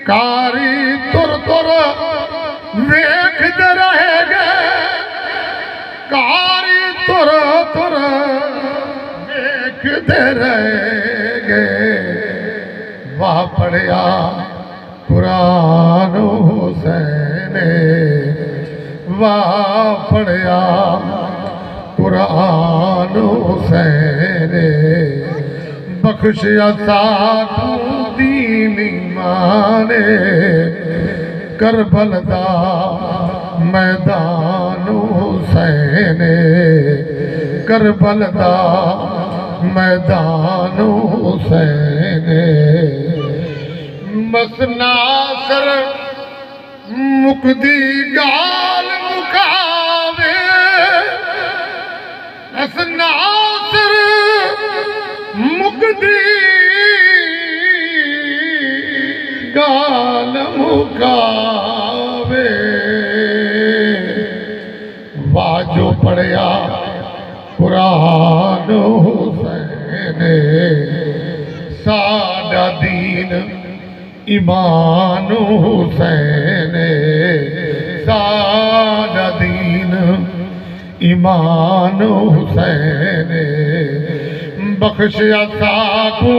कारी तुर तुर वेखते रहेगे, कारी तुर तुर वेखते रहेगे। वाह पढ़िया कुरान हुसैन, वाह पढ़िया कुरान हुसैन। बख्शिया साकू दीन ईमान, करबल दा मैदान हुसैन, करबल दा मैदान हुसैन। मसनासर मुकदी गाल मुकावे, मसनासर मुकदी गाल मुकावे। वाजो पढ़िया कुरान हुसैन, साडा दीन ईमान हुसैन, साडा दीन ईमान हुसैन। बख्शिया साकू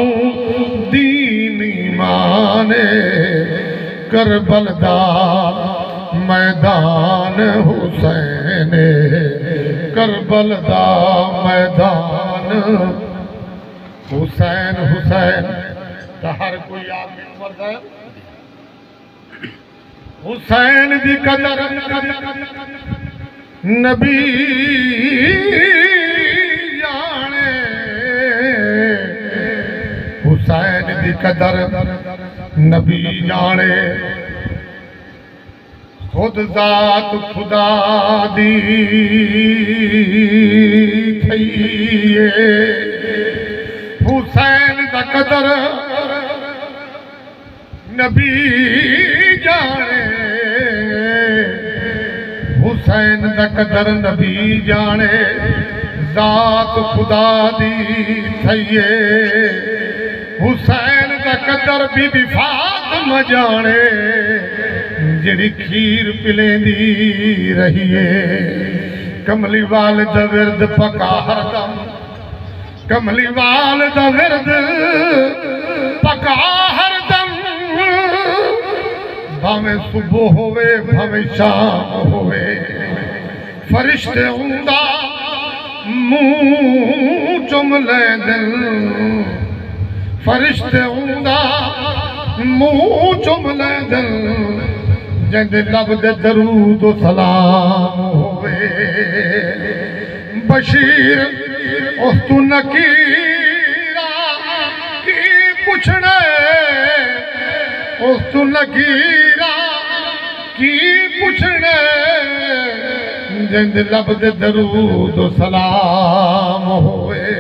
दीन ईमान, करबल दा मैदान हुसैन, करबल दा मैदान हुसैन। हुसैन तो हर कोई आदमी मरदा है। हुसैन दी कदर नबी जाने, हुसैन दी कदर नबी जाने। खुद जात खुदा दी थईए, हुसैन दा कदर नबी जाने, हुसैन दा कदर नबी जाने। जात खुदा दी थईए, हुसैन दा कदर बीबी फातिमा जाने, जिहड़ी खीर पिलेंदी रहीए। कमली वाल दा विरद पका हरदम, कमली वाल दा विरद पका हरदम। भावें सुबह होवे भावें शाम होवे, फरिश्ते हुंदा मुंह चुम लैंदन, फरिश्ते हुंदा मुंह चुम लैंदन। जिंदे लब दे दरूद सलाम होवे। बशीर उस तू नकीरा की पुछने, उस तू नकीरा की पुछने। जिंदे लब दे दरूद सलाम हो।